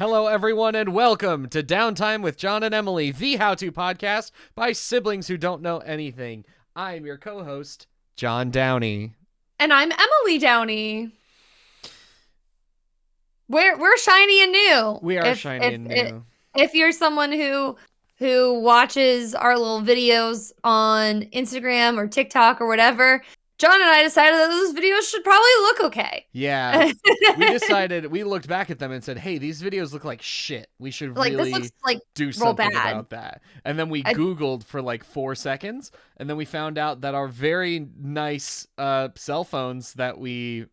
Hello, everyone, and welcome to Downtime with John and Emily, the how-to podcast by siblings who don't know anything. I'm your co-host, John Downey. And I'm Emily Downey. We're shiny and new. We are shiny and new. If you're someone who watches our little videos on Instagram or TikTok or whatever, John and I decided that those videos should probably look okay. Yeah, we looked back at them and said, hey, these videos look like shit. We should really do something about that. And then we Googled for like 4 seconds, and then we found out that our very nice cell phones that we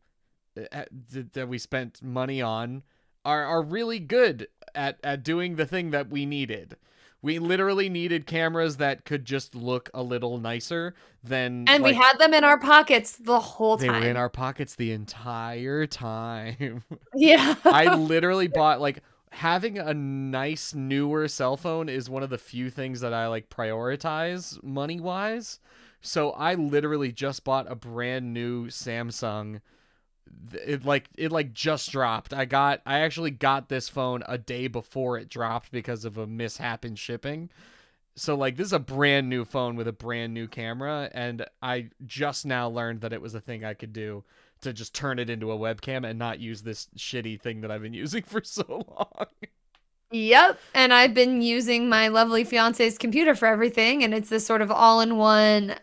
spent money on are really good at doing the thing that we needed. We literally needed cameras that could just look a little nicer than... And we had them in our pockets the whole time. They were in our pockets the entire time. Yeah. I literally bought, having a nice, newer cell phone is one of the few things that I, prioritize money-wise. So I literally just bought a brand new Samsung. It just dropped. I actually got this phone a day before it dropped because of a mishap in shipping. So this is a brand new phone with a brand new camera, and I just now learned that it was a thing I could do to just turn it into a webcam and not use this shitty thing that I've been using for so long. Yep, and I've been using my lovely fiance's computer for everything, and it's this sort of all-in-one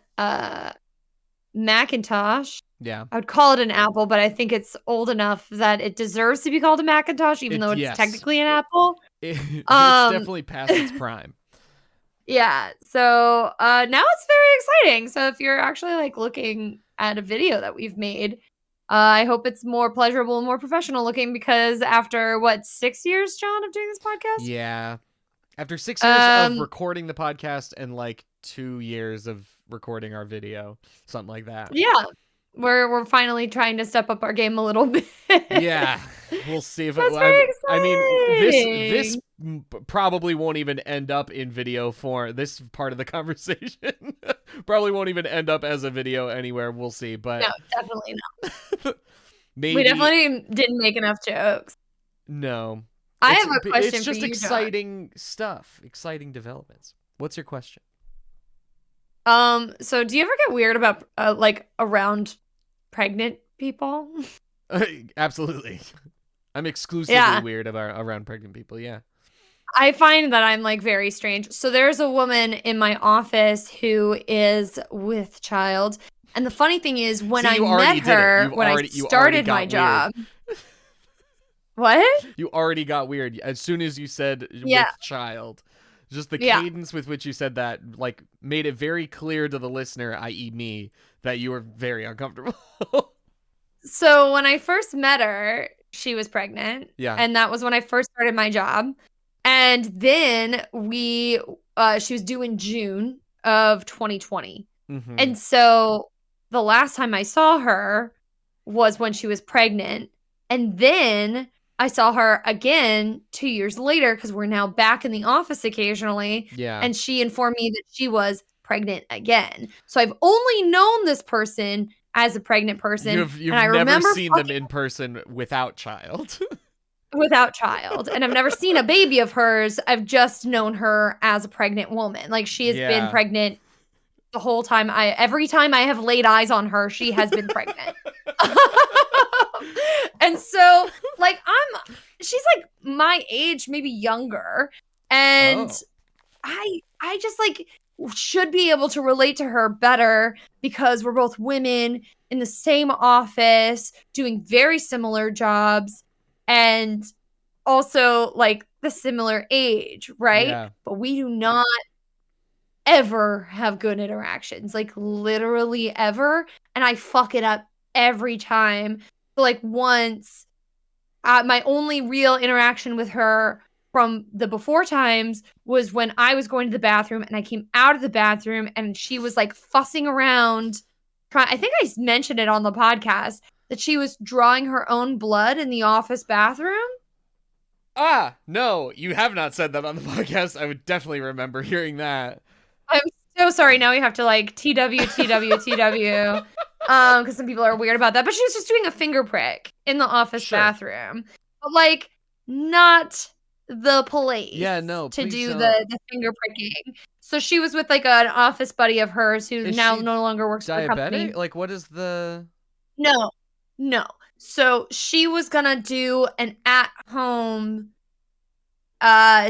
Macintosh. Yeah. I would call it an Apple, but I think it's old enough that it deserves to be called a Macintosh, even though it's technically an Apple. It's definitely past its prime. Yeah. So now it's very exciting. So if you're actually looking at a video that we've made, I hope it's more pleasurable and more professional looking, because after 6 years, John, of doing this podcast? Yeah. After 6 years of recording the podcast and 2 years of recording our video, something like that. Yeah. We're finally trying to step up our game a little bit. Yeah, we'll see if That's very exciting. I mean, this probably won't even end up in video form. This part of the conversation probably won't even end up as a video anywhere. We'll see, but no, definitely not. Maybe we definitely didn't make enough jokes. No, I have a question for you, It's just exciting stuff, exciting developments. What's your question? So do you ever get weird about around pregnant people? Absolutely. I'm exclusively weird around pregnant people. Yeah. I find that I'm very strange. So there's a woman in my office who is with child. And the funny thing is, when I met her, when I started my job. What? You already got weird as soon as you said with child. Just the cadence with which you said that, made it very clear to the listener, i.e. me, that you were very uncomfortable. So when I first met her, she was pregnant. Yeah. And that was when I first started my job. And then she was due in June of 2020. Mm-hmm. And so the last time I saw her was when she was pregnant. And then I saw her again 2 years later, because we're now back in the office occasionally. Yeah. And she informed me that she was pregnant again. So I've only known this person as a pregnant person. You've never seen them in person without child. Without child. And I've never seen a baby of hers. I've just known her as a pregnant woman. She has been pregnant the whole time. Every time I have laid eyes on her, she has been pregnant. And so she's my age, maybe younger. And I just should be able to relate to her better, because we're both women in the same office doing very similar jobs, and also the similar age, right? Yeah. But we do not ever have good interactions, literally ever. And I fuck it up every time. So once, my only real interaction with her from the before times was when I was going to the bathroom, and I came out of the bathroom and she was fussing around. I think I mentioned it on the podcast that she was drawing her own blood in the office bathroom. No, you have not said that on the podcast. I would definitely remember hearing that. I'm so sorry. Now we have to TW. Because some people are weird about that. But she was just doing a finger prick in the office bathroom. But not the police Yeah, no, to please do don't. the finger pricking. So she was with like an office buddy of hers who Is now she no longer works for the company. diabetic? Like, what is the? No, no. So she was gonna do an at-home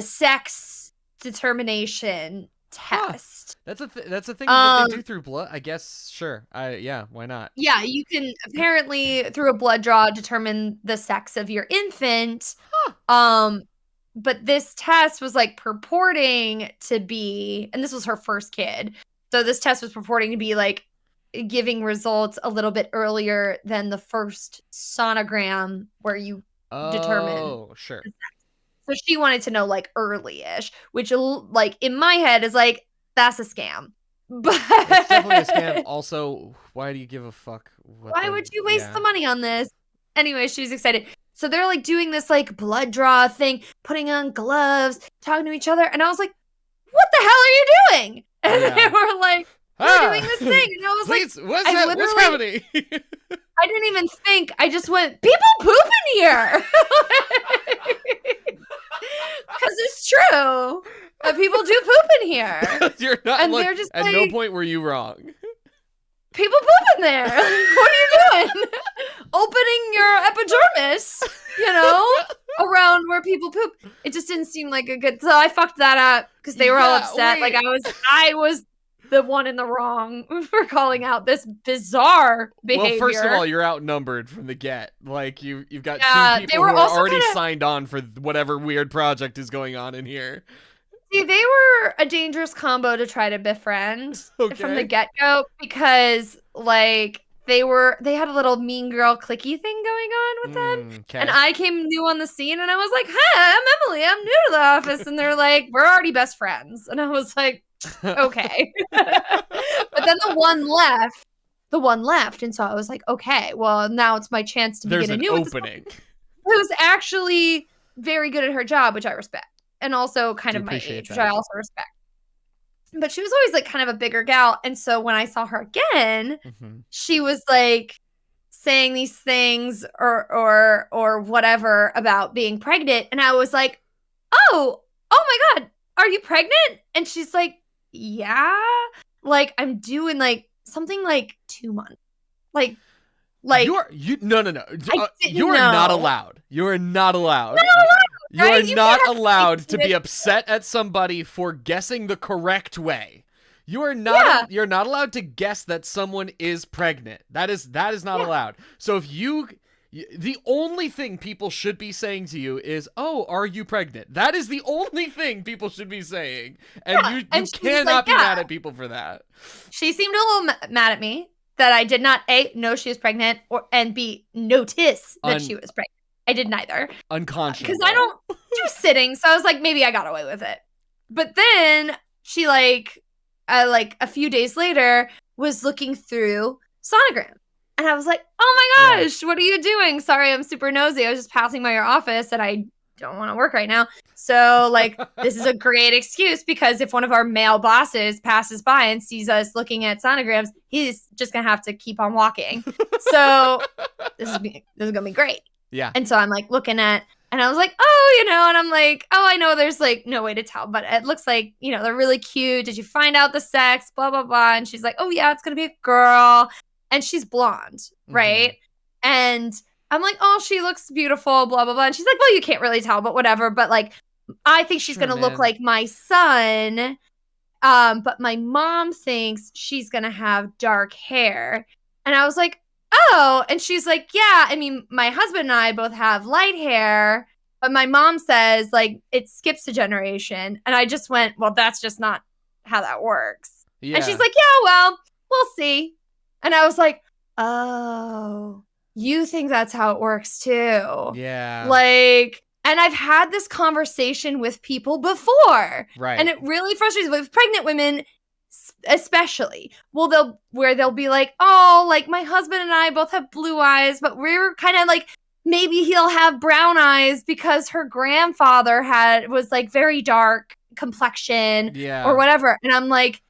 sex determination test. That's a thing that they do through blood. I guess sure. Yeah, why not? Yeah, you can apparently through a blood draw determine the sex of your infant. But this test was like purporting to be, and this was her first kid. So this test was purporting to be like giving results a little bit earlier than the first sonogram where you determine. Oh, sure. So she wanted to know like early-ish, which like in my head is like, that's a scam. But it's definitely a scam. Also, why do you give a fuck? Why would you waste the money on this? Anyway, she's excited. So they're like doing this like blood draw thing, putting on gloves, talking to each other. And I was like, what the hell are you doing? And they were like, we're doing this thing. And I was please, like, what's happening? I didn't even think. I just went, people poop in here. Because it's true. People do poop in here. You're not, and look, they're just at like, no point were you wrong. People poop in there. What are you doing? Opening your epidermis, around where people poop. It just didn't seem like a good. So I fucked that up because they were all upset. Wait. Like I was the one in the wrong for calling out this bizarre behavior. Well, first of all, you're outnumbered from the get. Like you've got two people were who are already kinda signed on for whatever weird project is going on in here. See, they were a dangerous combo to try to befriend from the get-go because, like, they had a little mean girl cliquey thing going on with them. Okay. And I came new on the scene and I was like, hi, I'm Emily. I'm new to the office. And they're like, we're already best friends. And I was like, okay. But then the one left. And so I was like, okay, well, now it's my chance to begin anew with this opening. Who's actually very good at her job, which I respect. And also kind of my age, which I also respect. But she was always like kind of a bigger gal. And so when I saw her again, she was like saying these things or whatever about being pregnant. And I was like, oh my God, are you pregnant? And she's like, yeah, like I'm doing like something like 2 months. Like no. You are not allowed. You are not allowed. You are not allowed to be upset at somebody for guessing the correct way. You are not. You're not allowed to guess that someone is pregnant. That is not allowed. So if the only thing people should be saying to you is, "Oh, are you pregnant?" That is the only thing people should be saying, and you cannot be mad at people for that. She seemed a little mad at me that I did not A, know she was pregnant, and B, notice that she was pregnant. I did neither. Unconscionable. Because I don't do sitting, so I was like, maybe I got away with it. But then she like a few days later was looking through sonogram. And I was like, oh my gosh, what are you doing? Sorry, I'm super nosy. I was just passing by your office and I don't want to work right now. So like, this is a great excuse because if one of our male bosses passes by and sees us looking at sonograms, he's just going to have to keep on walking. So this is going to be great. Yeah. And so I'm like looking at, and I was like, oh, and I'm like, oh, I know there's like no way to tell, but it looks like, they're really cute. Did you find out the sex? Blah, blah, blah. And she's like, oh yeah, it's going to be a girl. And she's blonde. Right. And I'm like, oh, she looks beautiful, blah, blah, blah. And she's like, well, you can't really tell, but whatever. But like, I think she's going to look like my son. But my mom thinks she's going to have dark hair. And I was like, oh, and she's like, yeah, I mean, my husband and I both have light hair, but my mom says like it skips a generation. And I just went, well, that's just not how that works. Yeah. And she's like, yeah, well, we'll see. And I was like, oh, you think that's how it works too. Yeah. Like, and I've had this conversation with people before. Right. And it really frustrates me with pregnant women. Especially, they'll be like, oh, like my husband and I both have blue eyes, but we're kind of like, maybe he'll have brown eyes because her grandfather was like very dark complexion or whatever. And I'm like,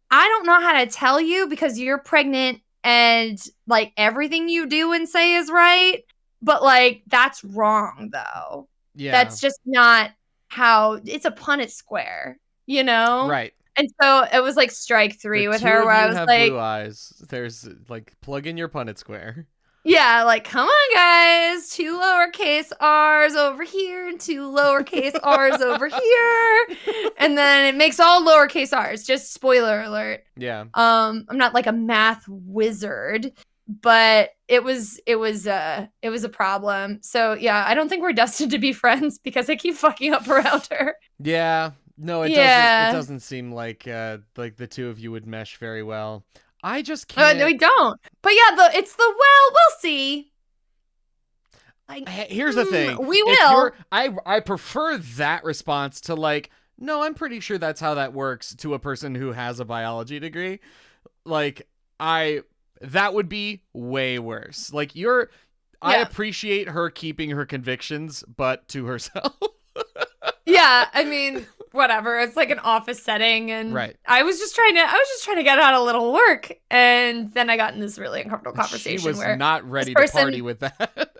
I don't know how to tell you because you're pregnant and like everything you do and say is right, but like that's wrong though. Yeah, that's just not how it's a Punnett square, you know? Right. And so it was like strike The 3 with two her of where I you was have like, blue eyes. There's like plug in your Punnett square. yeah, like, come on, guys. 2 lowercase r's over here and 2 lowercase r's over here. And then it makes all lowercase r's. Just spoiler alert. Yeah. I'm not like a math wizard, but it was a problem. So yeah, I don't think we're destined to be friends because I keep fucking up around her. Yeah. No, it Yeah. doesn't seem like the two of you would mesh very well. I just No, can't. we don't. But yeah, it's the we'll see. Like, here's the thing. We will. I prefer that response to like, no, I'm pretty sure that's how that works, to a person who has a biology degree. Like, that would be way worse. Like, I appreciate her keeping her convictions, but to herself. Yeah, I mean, whatever. It's like an office setting, and right. I was just trying to get out a little work, and then I got in this really uncomfortable conversation. She was where not ready to party with that.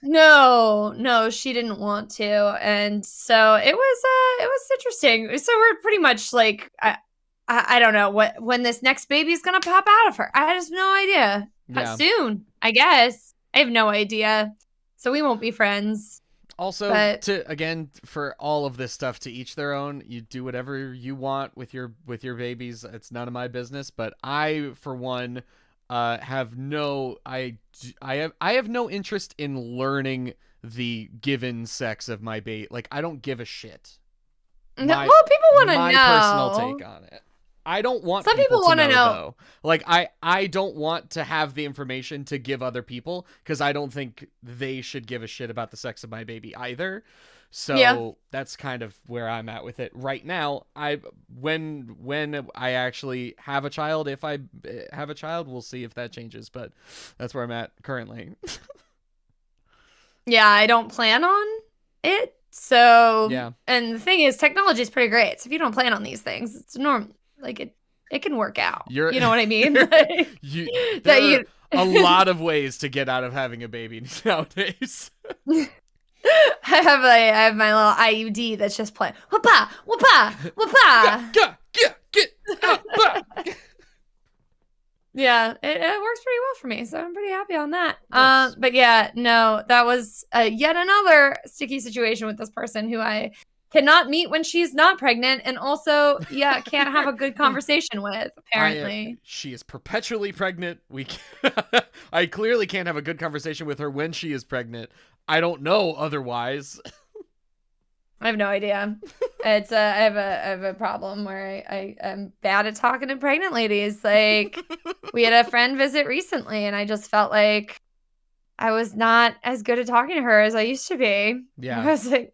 No, she didn't want to, and so it was interesting. So we're pretty much like, I don't know when this next baby is gonna pop out of her. I have no idea. Yeah. Soon, I guess. I have no idea. So we won't be friends. Also, for all of this stuff, to each their own. You do whatever you want with your babies. It's none of my business. But I, for one, have no interest in learning the given sex of my baby. Like, I don't give a shit. Well, people want to know. My personal take on it. I don't want some people want to know. Though. Like, I don't want to have the information to give other people, because I don't think they should give a shit about the sex of my baby either. So that's kind of where I'm at with it right now. When I actually have a child, if I have a child, we'll see if that changes. But that's where I'm at currently. Yeah, I don't plan on it. So yeah. And the thing is, technology is pretty great. So if you don't plan on these things, it's normal. Like it can work out. You know what I mean? There are a lot of ways to get out of having a baby nowadays. I have my little IUD that's just playing. Whoop-ah, whoop-ah, whoop-ah. Get out. Yeah, it works pretty well for me, so I'm pretty happy on that. Nice. But yeah, no, that was yet another sticky situation with this person who I cannot meet when she's not pregnant, and also, can't have a good conversation with, apparently. She is perpetually pregnant. I clearly can't have a good conversation with her when she is pregnant. I don't know otherwise. I have no idea. It's I have a problem where I am bad at talking to pregnant ladies. Like, we had a friend visit recently, and I just felt like I was not as good at talking to her as I used to be. Yeah. I was like,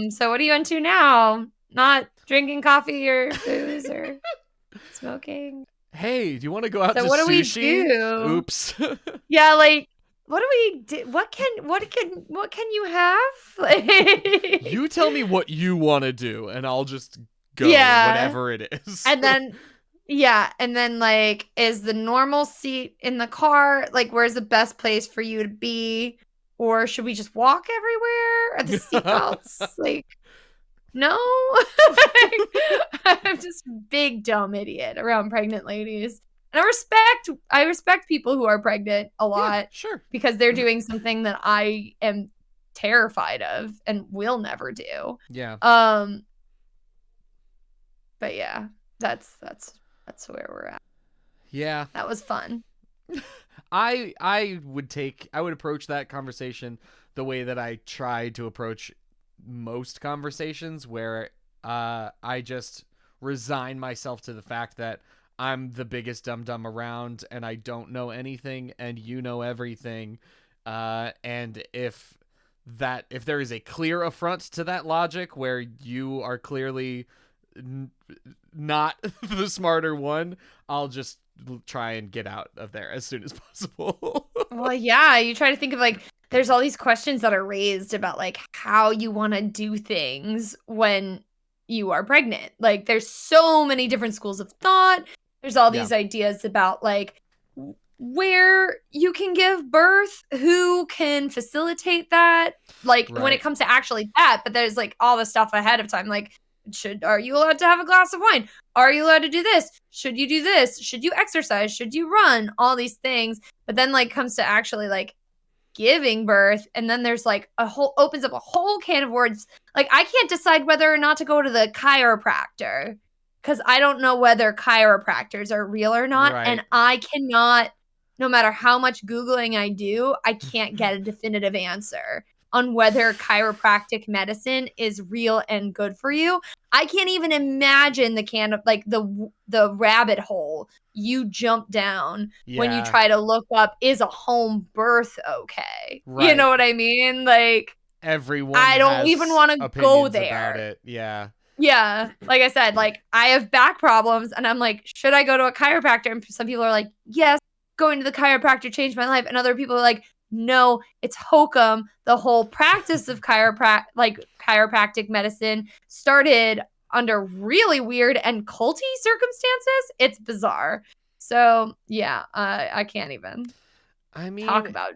so what are you into now? Not drinking coffee or booze or smoking? Hey, do you want to go out to what sushi? Do we do? Oops. Yeah, like, what do we do? What can you have? Like, you tell me what you want to do, and I'll just go whatever it is. And then like, is the normal seat in the car, like, where's the best place for you to be? Or should we just walk everywhere? Are the seatbelts like, no? I'm just a big dumb idiot around pregnant ladies. And I respect people who are pregnant a lot. Yeah, sure. Because they're doing something that I am terrified of and will never do. Yeah. But yeah, that's where we're at. Yeah. That was fun. I would approach that conversation the way that I try to approach most conversations, where I just resign myself to the fact that I'm the biggest dum-dum around, and I don't know anything, and you know everything. And if there is a clear affront to that logic, where you are clearly not the smarter one, I'll just try and get out of there as soon as possible. Well, yeah, you try to think of, like, there's all these questions that are raised about, like, how you want to do things when you are pregnant. Like, there's so many different schools of thought. There's all these ideas about, like, where you can give birth, who can facilitate that, like when it Right. comes to actually that, but there's like all the stuff ahead of time, like are you allowed to have a glass of wine? Are you allowed to do this? Should you do this? Should you exercise? Should you run? All these things. But then like comes to actually like giving birth, and then there's like a whole opens up a whole can of words. Like I can't decide whether or not to go to the chiropractor because I don't know whether chiropractors are real or not, and Right. I cannot, no matter how much Googling I do, I can't get a definitive answer on whether chiropractic medicine is real and good for you. I can't even imagine the can of like the rabbit hole you jump down when you Yeah. try to look up, is a home birth okay? You know Right. what I mean? Like Everyone I don't even has want to go opinions about there. it. Yeah. Yeah, like I said, like I have back problems and I'm like, should I go to a chiropractor? And some people are like, yes, going to the chiropractor changed my life. And other people are like, no, it's hokum. The whole practice of chiropractic medicine started under really weird and culty circumstances. It's bizarre. So yeah, I can't even I talk mean, about.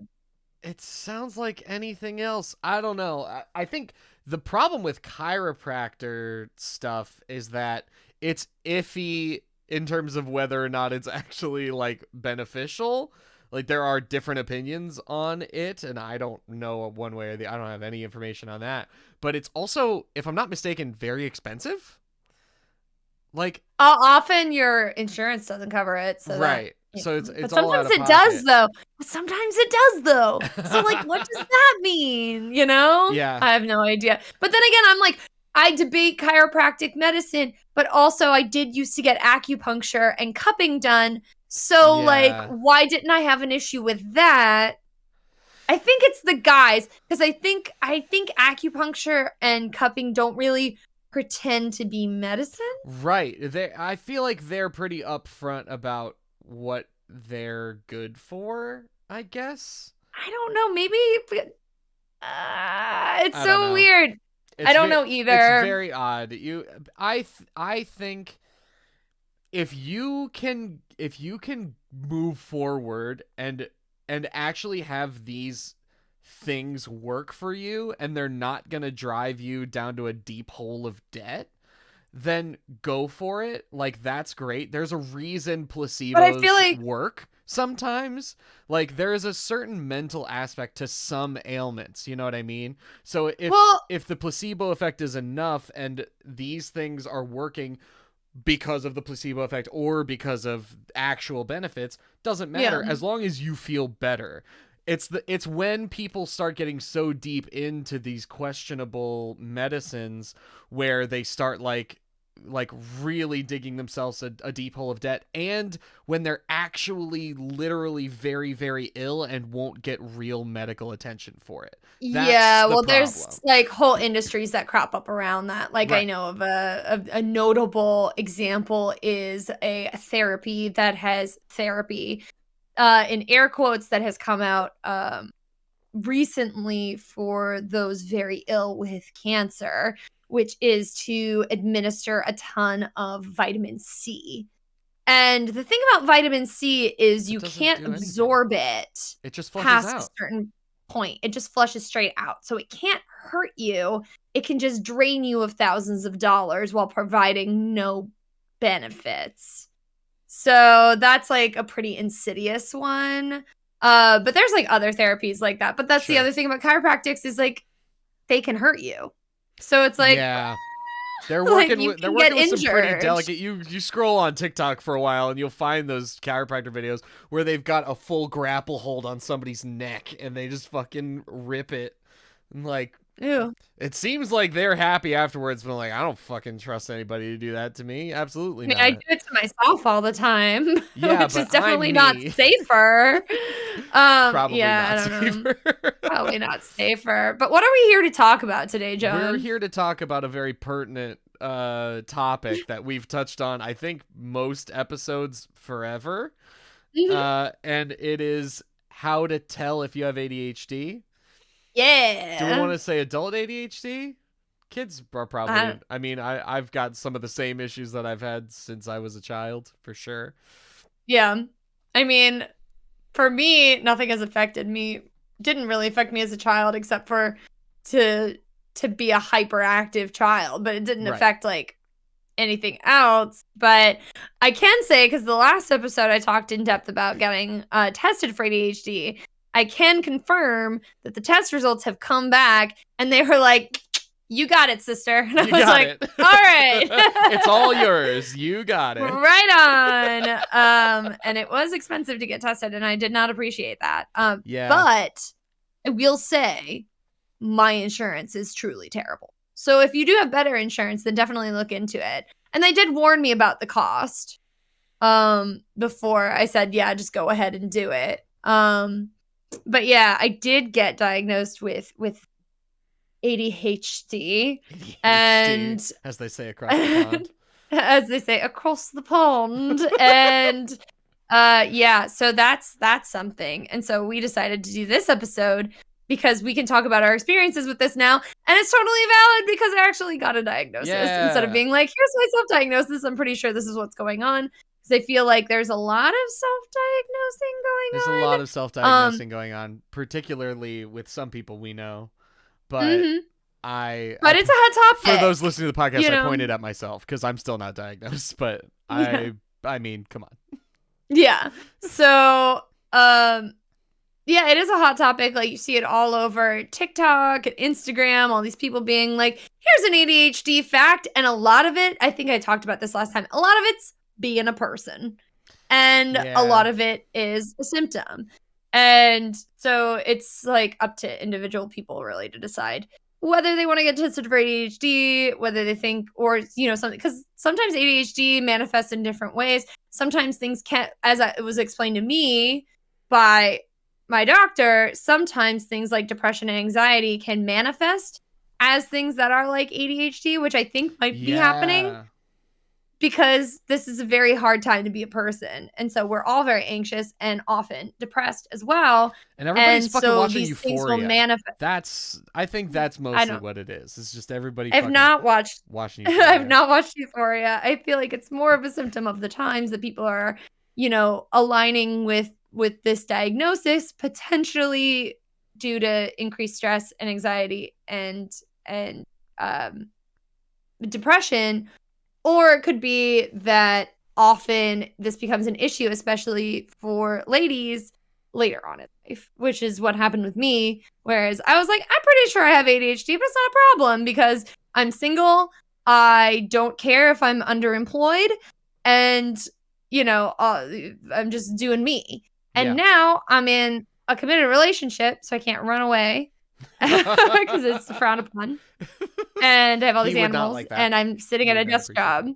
it sounds like anything else. I don't know. I think the problem with chiropractor stuff is that it's iffy in terms of whether or not it's actually like beneficial. Like there are different opinions on it, and I don't know one way or the. I don't have any information on that. But it's also, if I'm not mistaken, very expensive. Like Often your insurance doesn't cover it, so that right. you So know, it's but all out sometimes of it does pocket. though. But sometimes it does though. So like what does that mean, you know? Yeah. I have no idea. But then again, I'm like I debate chiropractic medicine, but also I did used to get acupuncture and cupping done. So like Yeah. why didn't I have an issue with that? I think it's the guys because I think acupuncture and cupping don't really pretend to be medicine. Right. I feel like they're pretty upfront about what they're good for, I guess. I don't know. Maybe it's I don't so know. weird. I don't know It's either. very odd. I think if you can move forward and actually have these things work for you and they're not going to drive you down to a deep hole of debt, then go for it. Like that's great. There's a reason But I feel placebos like, work sometimes. Like there is a certain mental aspect to some ailments, you know what I mean? So well, if the placebo effect is enough and these things are working because of the placebo effect or because of actual benefits, doesn't yeah. matter as long as you feel better. It's when people start getting so deep into these questionable medicines where they start like really digging themselves a deep hole of debt, and when they're actually literally very very ill and won't get real medical attention for it. That's Yeah, the well, there's problem. like whole industries that crop up around that. Like I Right. know of a notable example is a therapy that has therapy in air quotes that has come out recently for those very ill with cancer, which is to administer a ton of vitamin C. And the thing about vitamin C is It you doesn't can't do anything. absorb it It just flushes past a out. certain point. It just flushes straight out. So it can't hurt you. It can just drain you of thousands of dollars while providing no benefits. So that's like a pretty insidious one. But there's like other therapies like that. But that's the Sure. other thing about chiropractics is like they can hurt you. So it's like Yeah. They're like working you with they're can get working with some pretty injured. delicate. You scroll on TikTok for a while and you'll find those chiropractor videos where they've got a full grapple hold on somebody's neck and they just fucking rip it. And like Ew. it seems like they're happy afterwards, but like I don't fucking trust anybody to do that to me. Absolutely I mean, I do not. it to myself all the time, Yeah, which but is I'm definitely not me. safer. Probably Yeah, I not don't know. safer. Probably not safer. But what are we here to talk about today, We're John? here to talk about a very pertinent topic that we've touched on, I think, most episodes forever. Mhm. And it is how to tell if you have ADHD. Do we Yeah. want to say adult ADHD? Kids are Uh, probably, I mean, I've got some of the same issues that I've had since I was a child, for sure. yeah. I mean, for me, nothing has affected me. Didn't really affect me as a child, except for to be a hyperactive child, but it didn't Right. affect like anything else. But I can say, because the last episode I talked in depth about getting tested for ADHD, I can confirm that the test results have come back, and they were like, "You got it, sister." And I was like, it. "All right, it's all yours. You got it. Right on." And it was expensive to get tested, and I did not appreciate that. Yeah. But I will say, my insurance is truly terrible. So if you do have better insurance, then definitely look into it. And they did warn me about the cost before I said, yeah, just go ahead and do it. But yeah, I did get diagnosed with ADHD. And as they say across the pond. As they say across the pond. And yeah, so that's something. And so we decided to do this episode because we can talk about our experiences with this now, and it's totally valid because I actually got a diagnosis instead of being like, here's my self-diagnosis, I'm pretty sure this is what's going on. Because I feel like there's a lot of self-diagnosing going on. There's a lot of self-diagnosing going on, particularly with some people we know. But but it's a hot topic. For those listening to the podcast, I pointed at myself because I'm still not diagnosed. But I mean, come on. Yeah. So, yeah, it is a hot topic. Like, you see it all over TikTok and Instagram, all these people being like, here's an ADHD fact. And a lot of it, I think I talked about this last time, a lot of it's being a person. And a lot of it is a symptom. And so it's like up to individual people really to decide whether they want to get tested for ADHD, whether they think, or, you know, something, because sometimes ADHD manifests in different ways. Sometimes things can't, as it was explained to me by my doctor, sometimes things like depression and anxiety can manifest as things that are like ADHD, which I think might be happening because this is a very hard time to be a person. And so we're all very anxious and often depressed as well. And everybody's fucking watching these Euphoria. Things will manifest. I think that's mostly what it is. It's just everybody I've not watched Euphoria. I've not watched Euphoria. I feel like it's more of a symptom of the times that people are, you know, aligning with this diagnosis, potentially due to increased stress and anxiety and depression. Or it could be that often this becomes an issue, especially for ladies later on in life, which is what happened with me. Whereas I was like, I'm pretty sure I have ADHD, but it's not a problem because I'm single. I don't care if I'm underemployed. And, you know, I'm just doing me. And now I'm in a committed relationship, so I can't run away because it's frowned upon. And I have all these animals, like and I'm sitting at a desk job.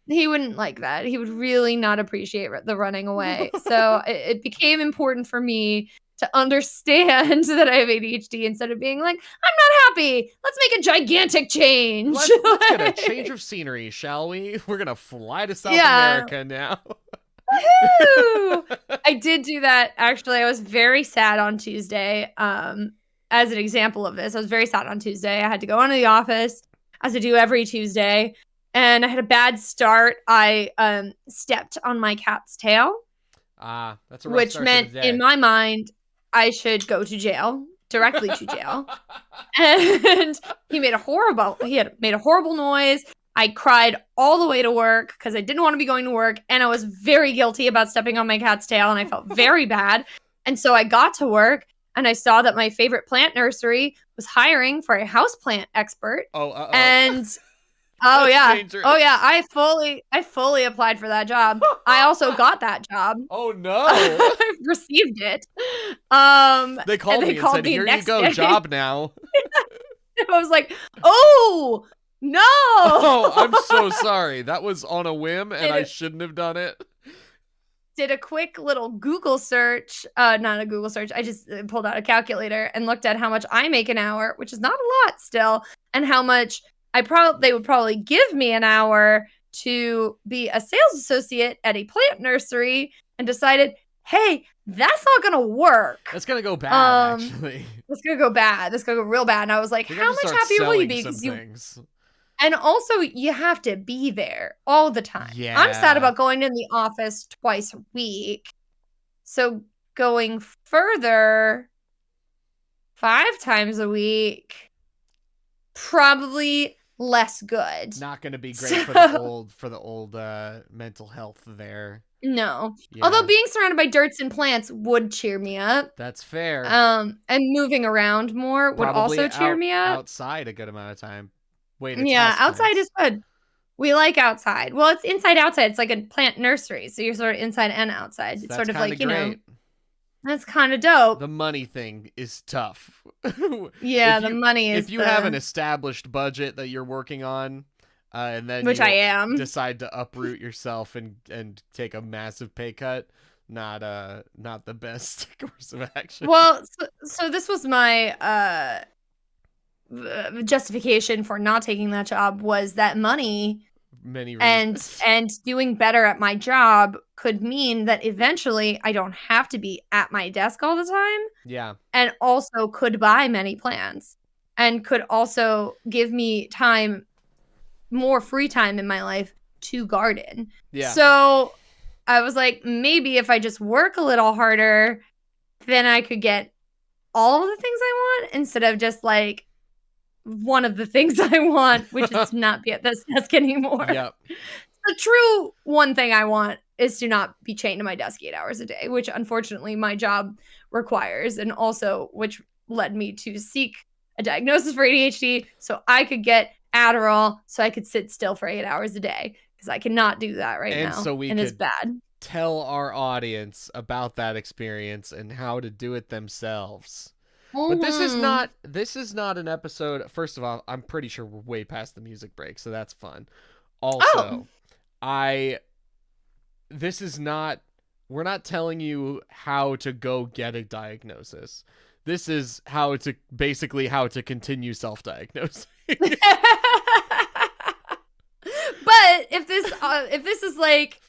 He wouldn't like that. He would really not appreciate the running away. So it became important for me to understand that I have ADHD instead of being like, I'm not happy. Let's make a gigantic change. Let's get a change of scenery, shall we? We're going to fly to South America now. I did do that. Actually, I was very sad on Tuesday. As an example of this, I was very sad on Tuesday. I had to go into the office, as I do every Tuesday, and I had a bad start. I stepped on my cat's tail. That's a rough which start meant to the day. In my mind, I should go to jail, directly to jail. And he made a horrible noise. I cried all the way to work because I didn't want to be going to work, and I was very guilty about stepping on my cat's tail, and I felt very bad. And so I got to work, and I saw that my favorite plant nursery was hiring for a houseplant expert. And oh yeah, I fully applied for that job. I also got that job. Oh no, I received it. They called me and said, "Here you go, day. Job now." I was like, "Oh no!" Oh, I'm so sorry. That was on a whim, and I shouldn't have done it. Did a quick little Google search, not a Google search. I just pulled out a calculator and looked at how much I make an hour, which is not a lot still, and how much they would probably give me an hour to be a sales associate at a plant nursery, and decided, hey, that's not gonna work. That's gonna go bad, actually. That's gonna go bad. That's gonna go real bad. And I was like, how much happier will you be? And also, you have to be there all the time. Yeah. I'm sad about going in the office twice a week. So going further 5 times a week, probably less good. Not going to be great So, for the old mental health there. no. Yeah. Although being surrounded by dirts and plants would cheer me up. That's fair. And moving around more would Probably also cheer me up. outside a good amount of time. Way to Yeah, test outside plants. is good. We like outside. Well, it's inside outside. It's like a plant nursery, so you're sort of inside and outside. So It's that's sort of kind like, of great. That's kind of dope. The money thing is tough. Yeah, the money is if you have an established budget that you're working on, and then which you I am. decide to uproot yourself and take a massive pay cut, not the best course of action. Well, so this was my justification for not taking that job was that money Many reasons. and doing better at my job could mean that eventually I don't have to be at my desk all the time. Yeah. And also could buy many plants and could also give me time, more free time in my life to garden. Yeah. So I was like, maybe if I just work a little harder, then I could get all of the things I want instead of just like one of the things I want, which is to not be at this desk anymore. Yep. The true one thing I want is to not be chained to my desk 8 hours a day, which unfortunately my job requires, and also which led me to seek a diagnosis for ADHD so I could get Adderall so I could sit still for 8 hours a day, because I cannot do that right now. So we and could it's bad. Tell our audience about that experience and how to do it themselves. But this is not an episode. First of all, I'm pretty sure we're way past the music break, so that's fun. Also, this is not, we're not telling you how to go get a diagnosis. This is how to continue self-diagnosing. But if this is like,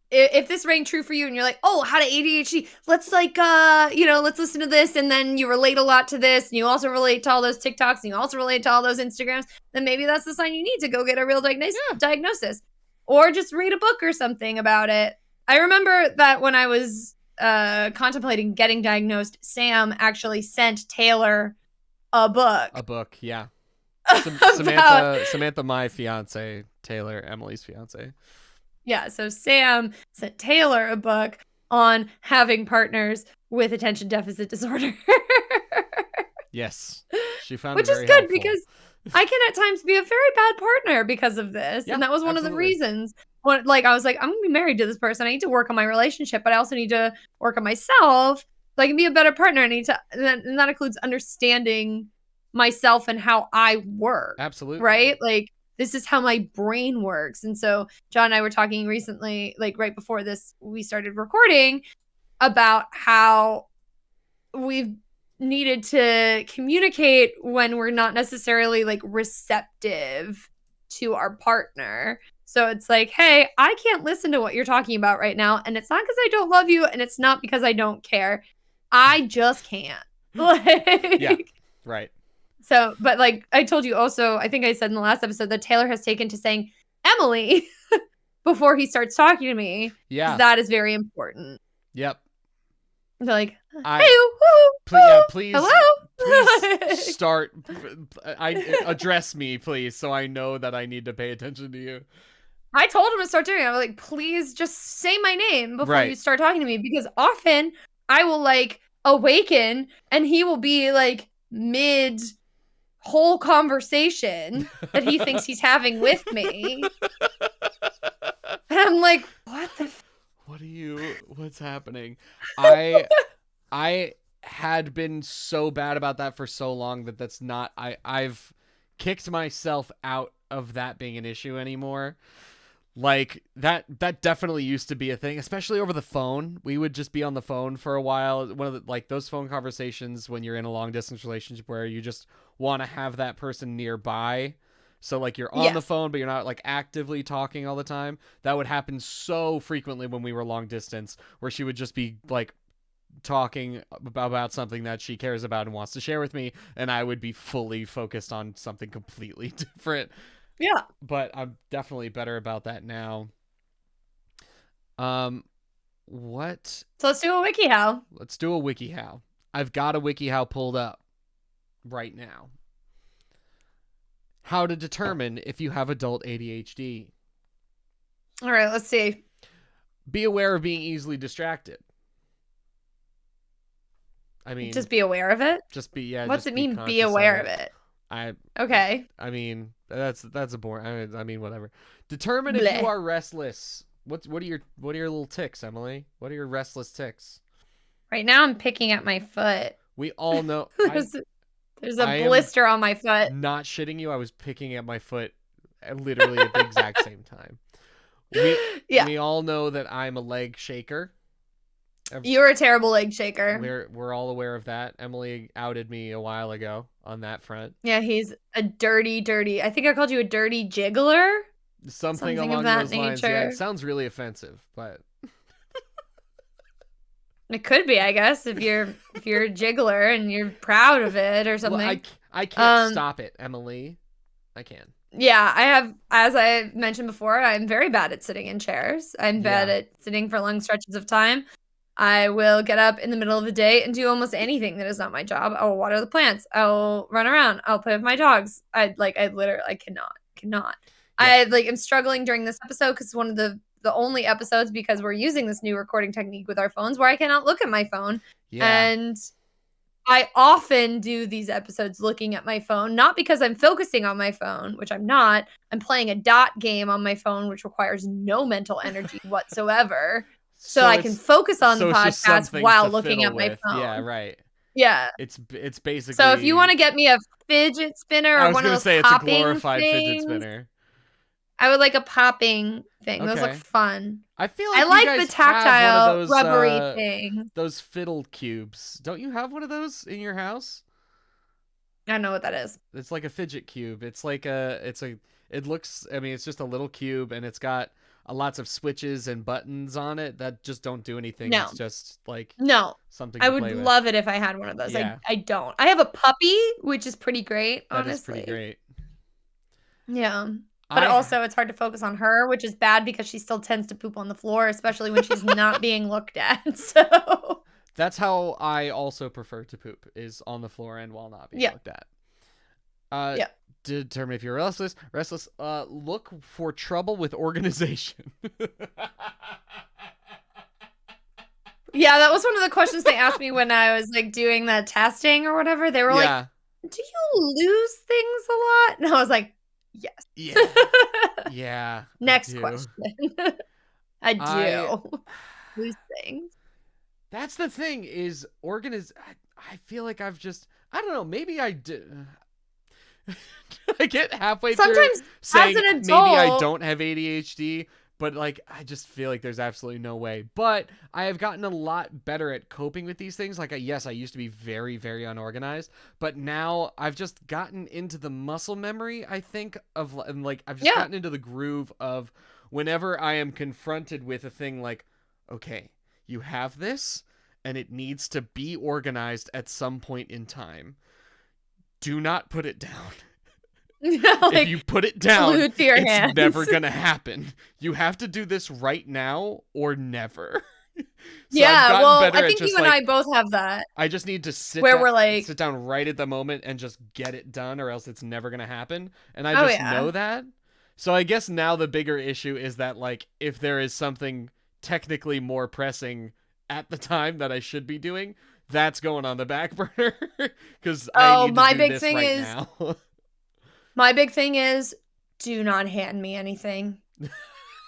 if this rang true for you and you're like, oh, how to ADHD, let's let's listen to this, and then you relate a lot to this, and you also relate to all those TikToks, and you also relate to all those Instagrams, then maybe that's the sign you need to go get a real diagnosis. Or just read a book or something about it. I remember that when I was contemplating getting diagnosed, Sam actually sent Taylor a book. A book, yeah. Samantha, my fiance, Taylor, Emily's fiance. Yeah, so Sam sent Taylor a book on having partners with attention deficit disorder. Yes, she found which it is very good helpful. because I can at times be a very bad partner because of this, and that was one of the reasons. I was like, I'm gonna be married to this person. I need to work on my relationship, but I also need to work on myself so I can be a better partner. I need to, and that includes understanding myself and how I work. Absolutely, right? Like, this is how my brain works. And so John and I were talking recently, like right before this, we started recording, about how we've needed to communicate when we're not necessarily like receptive to our partner. So it's like, hey, I can't listen to what you're talking about right now. And it's not because I don't love you, and it's not because I don't care. I just can't. Yeah, right. So, but like I told you also, I think I said in the last episode that Taylor has taken to saying Emily before he starts talking to me. Yeah. That is very important. Yep. They're like, hey, please, hello? please start. Address me, please, so I know that I need to pay attention to you. I told him to start doing it. I was like, please just say my name before you start talking to me, because often I will like awaken and he will be like mid whole conversation that he thinks he's having with me. And I'm like, what's happening? I had been so bad about that for so long that's not, I've kicked myself out of that being an issue anymore. Like that definitely used to be a thing, especially over the phone. We would just be on the phone for a while. One of the, like, those phone conversations when you're in a long distance relationship where you just want to have that person nearby. So like you're on the phone, but you're not like actively talking all the time. That would happen so frequently when we were long distance, where she would just be like talking about something that she cares about and wants to share with me, and I would be fully focused on something completely different. Yeah. But I'm definitely better about that now. What? So let's do a WikiHow. Let's do a WikiHow. I've got a WikiHow pulled up right now. How to determine if you have adult ADHD. All right, let's see. Be aware of being easily distracted. I mean, just be aware of it. Just be yeah. What's just it mean? Be aware of it. Okay. I mean, that's a boring. I mean, whatever. Determine if Bleh. you are restless. What are your little tics, Emily? What are your restless tics? Right now, I'm picking at my foot. We all know. There's a blister on my foot. Not shitting you. I was picking at my foot, literally at the exact same time. We all know that I'm a leg shaker. You're a terrible leg shaker. We're all aware of that. Emily outed me a while ago on that front. Yeah, he's a dirty. I think I called you a dirty jiggler. Something along those lines. Yeah, it sounds really offensive, but it could be, I guess, if you're a jiggler and you're proud of it or something. Well, I can't stop it, Emily. I can. Yeah, I have, as I mentioned before, I'm very bad at sitting in chairs. I'm bad at sitting for long stretches of time. I will get up in the middle of the day and do almost anything that is not my job. I will water the plants. I'll run around. I'll play with my dogs. I literally cannot. Yeah. I am struggling during this episode because one of the only episodes, because we're using this new recording technique with our phones where I cannot look at my phone. Yeah. And I often do these episodes looking at my phone, not because I'm focusing on my phone, which I'm not. I'm playing a dot game on my phone, which requires no mental energy whatsoever. So I can focus on the podcast while looking at my phone. Yeah, right. Yeah. It's basically. So if you want to get me a fidget spinner or one of those popping it's a glorified fidget spinner. I would like a popping thing. Okay. Those look fun. I feel like I like the tactile, rubbery thing. Those fiddle cubes. Don't you have one of those in your house? I don't know what that is. It's like a fidget cube. It looks, I mean, it's just a little cube and it's got lots of switches and buttons on it that just don't do anything. No. It's just like something to play with. I would love it if I had one of those. Yeah. I don't. I have a puppy, which is pretty great, honestly. That is pretty great. Yeah. But also it's hard to focus on her, which is bad because she still tends to poop on the floor, especially when she's not being looked at. So that's how I also prefer to poop, is on the floor and while not being looked at. Determine if you're restless. Look for trouble with organization. Yeah, that was one of the questions they asked me when I was doing that testing or whatever. They were like, do you lose things a lot? And I was like, yes. Yeah. Next question. I do lose things. That's the thing is I feel like I've just, I don't know, maybe I did. I get halfway sometimes through saying as an maybe adult, I don't have ADHD, but I just feel like there's absolutely no way. But I have gotten a lot better at coping with these things. Yes, I used to be very, very unorganized, but now I've just gotten into the muscle memory, I think, I've just gotten into the groove of whenever I am confronted with a thing okay, you have this and it needs to be organized at some point in time. Do not put it down. If you put it down, it's never going to happen. You have to do this right now or never. So I think you and I both have that. I just need to sit down right at the moment and just get it done, or else it's never going to happen. And I just know that. So I guess now the bigger issue is that if there is something technically more pressing at the time that I should be doing, that's going on the back burner because I need to do this right now. My big thing is, do not hand me anything.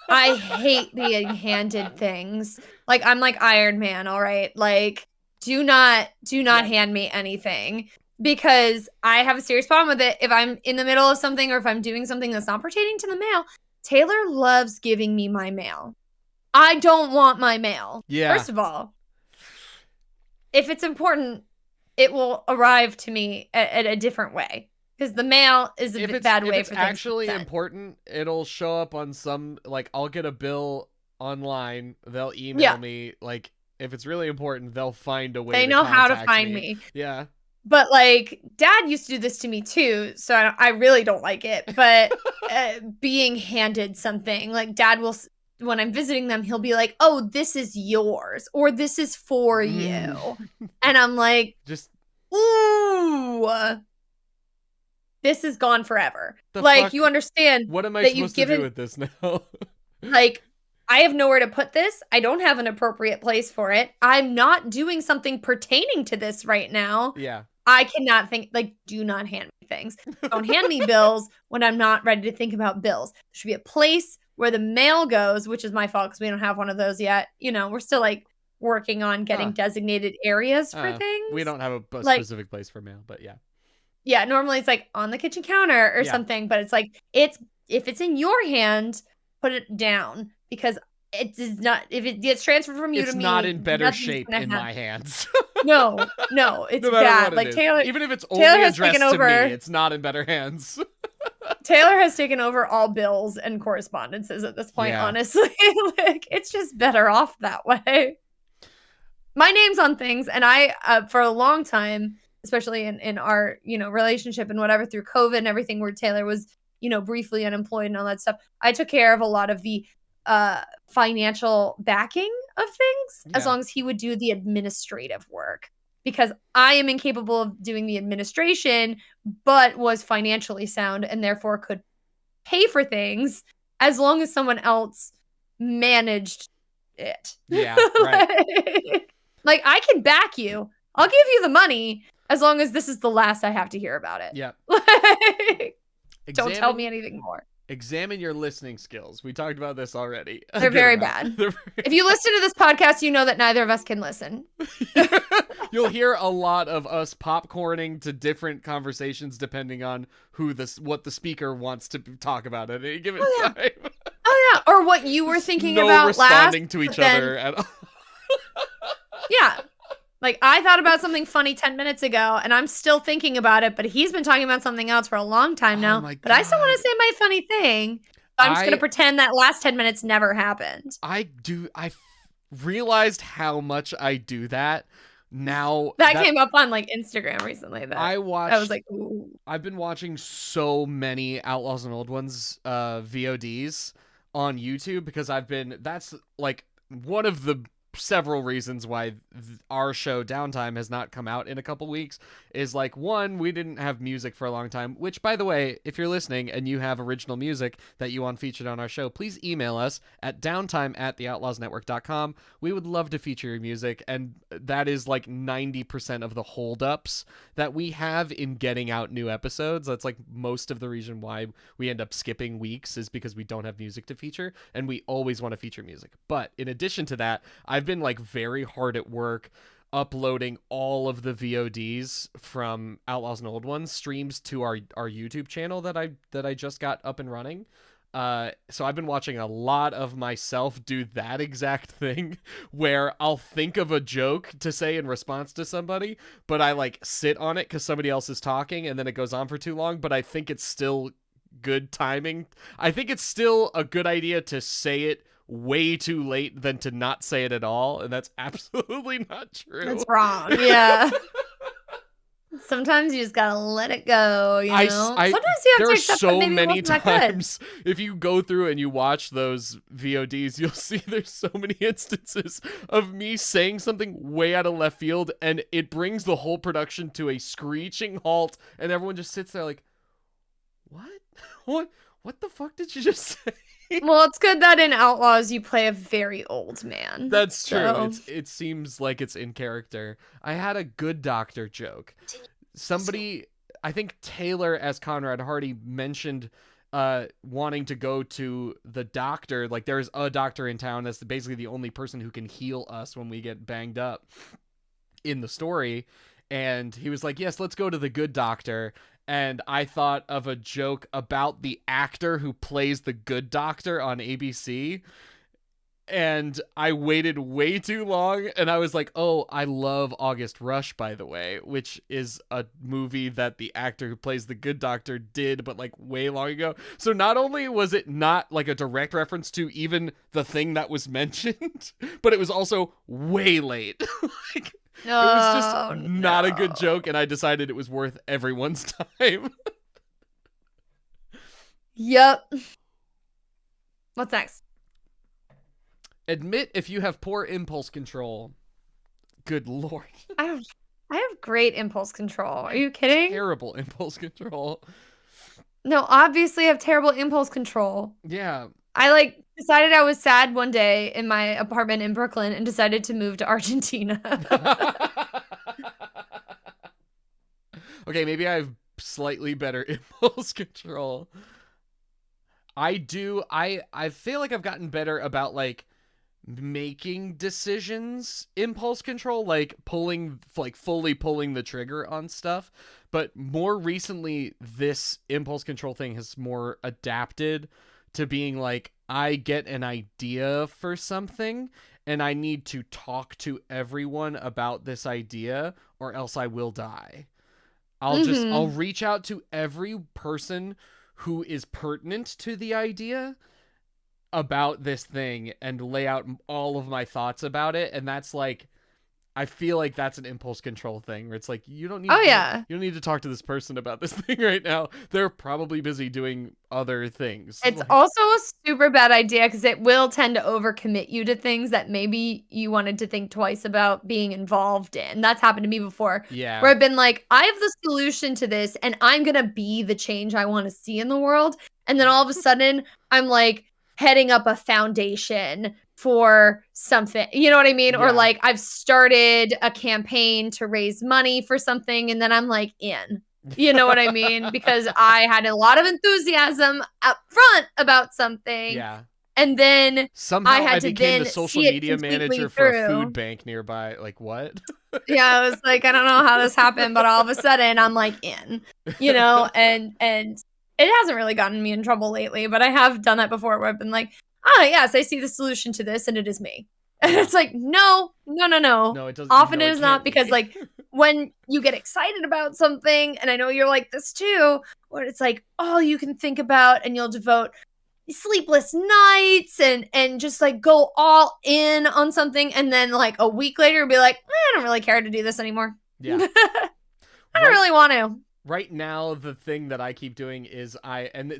I hate being handed things. I'm like Iron Man, all right? Do not hand me anything because I have a serious problem with it. If I'm in the middle of something or if I'm doing something that's not pertaining to the mail, Taylor loves giving me my mail. I don't want my mail. Yeah. First of all, if it's important, it will arrive to me at a different way. Because the mail is a bad way for things to be sent. If it's actually important, it'll show up on some, I'll get a bill online. They'll email me. If it's really important, they'll find a way to contact me. They know how to find me. Yeah. But, Dad used to do this to me, too. So I really don't like it. But being handed something, Dad will when I'm visiting them, he'll be like, "Oh, this is yours," or "This is for you," and I'm like, just "Ooh, this is gone forever." the Like, fuck. you understand What am I that you've supposed to do given, with this now? like, I have nowhere to put this. I don't have an appropriate place for it. I'm not doing something pertaining to this right now. Yeah. I cannot think, like, do not hand me things. Don't hand me bills when I'm not ready to think about bills. There should be a place where the mail goes, which is my fault because we don't have one of those yet. You know, we're still like working on getting designated areas for We things. don't have a Like, specific place for mail, but yeah. yeah, normally it's like on the kitchen counter or Yeah. something, but it's like, it's, if it's in your hand, put it down because it is not, if it gets transferred from you It's to me, not in better nothing's shape gonna in happen. my hands. No, it's No matter bad. what Like it is. Taylor, Even if it's Taylor only has addressed taken to me, over. it's not in better hands. Taylor has taken over all bills and correspondences at this point, Yeah. honestly. Like, it's just better off that way. My name's on things, and I, for a long time, especially in our, relationship and whatever, through COVID and everything, where Taylor was, briefly unemployed and all that stuff, I took care of a lot of the financial backing of things, as Yeah. long as he would do the administrative work. Because I am incapable of doing the administration, but was financially sound and therefore could pay for things as long as someone else managed it. Yeah, right. Like, I can back you. I'll give you the money as long as this is the last I have to hear about it. Yeah. Like, don't tell me anything more. Examine your listening skills. We talked about this already. They're very bad. If you listen to this podcast, you know that neither of us can listen. You'll hear a lot of us popcorning to different conversations depending on what the speaker wants to talk about at any given time. Oh yeah, or what you were thinking no about responding last, to each other at all. Yeah. Like, I thought about something funny 10 minutes ago, and I'm still thinking about it, but he's been talking about something else for a long time now. But I still want to say my funny thing. I'm just going to pretend that last 10 minutes never happened. I realized how much I do that now. That came up on, like, Instagram recently. I was like, ooh. I've been watching so many Outlaws and Old Ones VODs on YouTube because that's like one of the several reasons why our show Downtime has not come out in a couple weeks is, like, one, we didn't have music for a long time, which, by the way, if you're listening and you have original music that you want featured on our show, please email us at downtime@theoutlawsnetwork.com. We would love to feature your music, and that is like 90% of the holdups that we have in getting out new episodes. That's like most of the reason why we end up skipping weeks, is because we don't have music to feature, and we always want to feature music. But in addition to that, I've been like very hard at work uploading all of the VODs from Outlaws and Old Ones streams to our YouTube channel that I just got up and running. So I've been watching a lot of myself do that exact thing where I'll think of a joke to say in response to somebody, but I like sit on it because somebody else is talking and then it goes on for too long, but I think it's still good timing. I think it's still a good idea to say it way too late than to not say it at all, and that's absolutely not true. That's wrong. Yeah. Sometimes you just gotta let it go, you know? Sometimes you have to accept that maybe it wasn't that good. Times, if you go through and you watch those VODs, you'll see there's so many instances of me saying something way out of left field, and it brings the whole production to a screeching halt, and everyone just sits there like, what the fuck did you just say? Well, it's good that in Outlaws you play a very old man. That's true. It seems like it's in character. I had a good doctor joke. Somebody, I think Taylor as Conrad Hardy, mentioned wanting to go to the doctor. Like, there's a doctor in town that's basically the only person who can heal us when we get banged up in the story. And he was like, yes, let's go to the good doctor. And I thought of a joke about the actor who plays the good doctor on ABC. And I waited way too long. And I was like, oh, I love August Rush, by the way, which is a movie that the actor who plays the good doctor did, but like way long ago. So not only was it not like a direct reference to even the thing that was mentioned, but it was also way late. Like, it was just not a good joke, and I decided it was worth everyone's time. Yep. What's next? Admit if you have poor impulse control. Good lord. I have great impulse control. I Are you have kidding? terrible impulse control. No, obviously I have terrible impulse control. Yeah. I like decided I was sad one day in my apartment in Brooklyn and decided to move to Argentina. Okay, maybe I have slightly better impulse control. I feel like I've gotten better about like making decisions, impulse control, like fully pulling the trigger on stuff. But more recently, this impulse control thing has more adapted to being like, I get an idea for something and I need to talk to everyone about this idea or else I will die. I'll Mhm. reach out to every person who is pertinent to the idea about this thing and lay out all of my thoughts about it, and that's like, I feel like that's an impulse control thing where it's like, Oh, yeah. you don't need to talk to this person about this thing right now. They're probably busy doing other things. It's Like, also a super bad idea because it will tend to overcommit you to things that maybe you wanted to think twice about being involved in. That's happened to me before, yeah. where I've been like, "I have the solution to this, and I'm gonna be the change I wanna see in the world," and then all of a sudden, I'm, like, heading up a foundation for something, you know what I mean? Or, Yeah. like, I've started a campaign to raise money for something, and then I'm, like, in. You know what I mean? Because I had a lot of enthusiasm up front about something, Yeah. and then I Somehow I had to became the then social see it media manager completely for a food through. bank nearby. Like, what? Yeah, I was like, "I don't know how this happened, but all of a sudden I'm, like, in," you know? And it hasn't really gotten me in trouble lately, but I have done that before where I've been like, "Ah, yes, I see the solution to this, and it is me." And Yeah. it's like, "No, no, no, no." No, it doesn't. Often No, it it is not can't because, be. like, when you get excited about something, and I know you're like this too, where it's like all you can think about and you'll devote sleepless nights and just like go all in on something and then like a week later be like, I don't really care to do this anymore. Yeah. I don't Right really want to. right now the thing that I keep doing is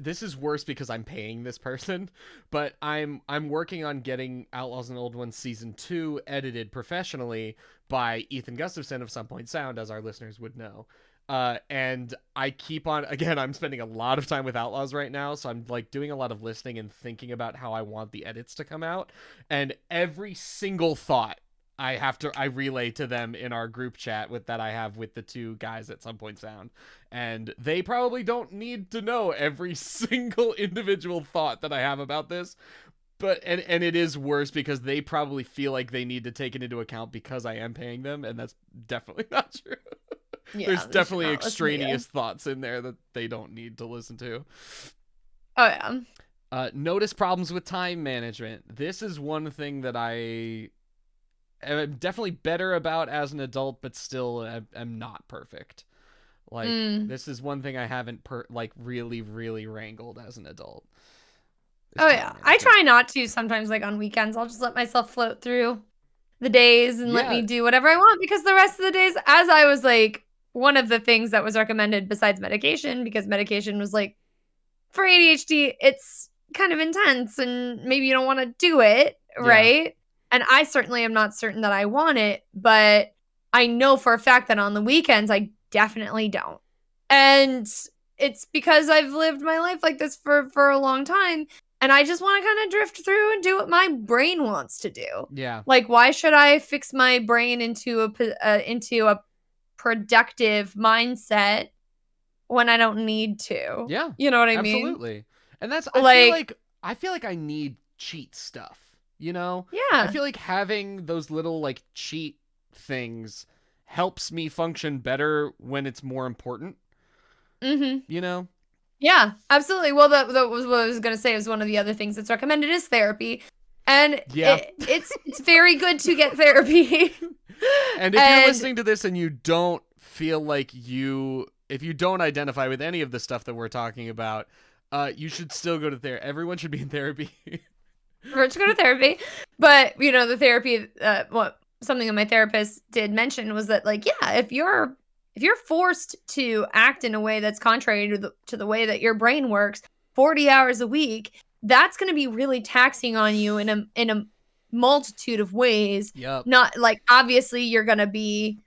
this is worse because I'm paying this person, but I'm working on getting Outlaws and Old Ones season 2 edited professionally by Ethan Gustafson of Some Point Sound, as our listeners would know. And I keep on, again, I'm spending a lot of time with Outlaws right now, so I'm like doing a lot of listening and thinking about how I want the edits to come out, and every single thought I relay to them in our group chat with that I have with the two guys at Some Point Sound, and they probably don't need to know every single individual thought that I have about this, but and it is worse because they probably feel like they need to take it into account because I am paying them, and that's definitely not true. Yeah, There's they should definitely not listen to you. extraneous thoughts in there that they don't need to listen to. Oh yeah. Notice problems with time management. This is one thing that I'm definitely better about as an adult, but still am not perfect. Like, Mm. this is one thing I haven't really really wrangled as an adult. Is Oh time yeah. I management. try not to sometimes like on weekends. I'll just let myself float through the days and let Yeah, me do whatever I want because the rest of the days, as I was like, one of the things that was recommended besides medication, because medication was like, for ADHD, it's kind of intense and maybe you don't want to do it, yeah, right? And I certainly am not certain that I want it, but I know for a fact that on the weekends, I definitely don't. And it's because I've lived my life like this for a long time and I just want to kind of drift through and do what my brain wants to do. yeah, Like why should I fix my brain into a productive mindset when I don't need to? yeah. You know what I mean? Absolutely. And that's Like, I feel like I need cheat stuff. You know, I yeah. feel like having those little like cheat things helps me function better when it's more important. Mhm. You know. Yeah, absolutely. Well, that was what I was gonna say is one of the other things that's recommended is therapy, and Yeah. it's very good to get therapy. And if you're And listening to this and you don't feel like if you don't identify with any of the stuff that we're talking about, you should still go to therapy. Everyone should be in therapy. we're to go to therapy, but you know the therapy. What something that my therapist did mention was that like yeah, if you're forced to act in a way that's contrary to the way that your brain works 40 hours a week, that's going to be really taxing on you in a multitude of ways. Yep. Not like, obviously you're going to be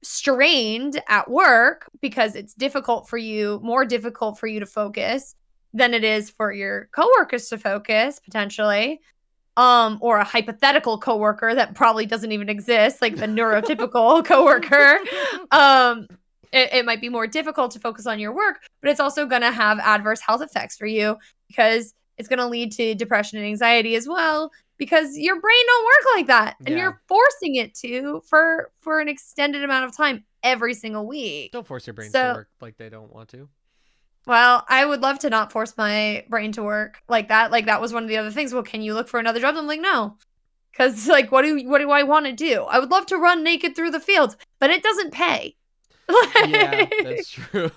strained at work because it's more difficult for you to focus than it is for your coworkers to focus, potentially. Or a hypothetical coworker that probably doesn't even exist, like the neurotypical coworker. It might be more difficult to focus on your work, but it's also going to have adverse health effects for you because it's going to lead to depression and anxiety as well, because your brain don't work like that, and you're forcing it to for an extended amount of time every single week. Don't force your brains to work like they don't want to. Well, I would love to not force my brain to work like that. Like, that was one of the other things. Well, can you look for another job? I'm like, no. Because, like, what do I want to do? I would love to run naked through the fields, but it doesn't pay. Yeah, that's true.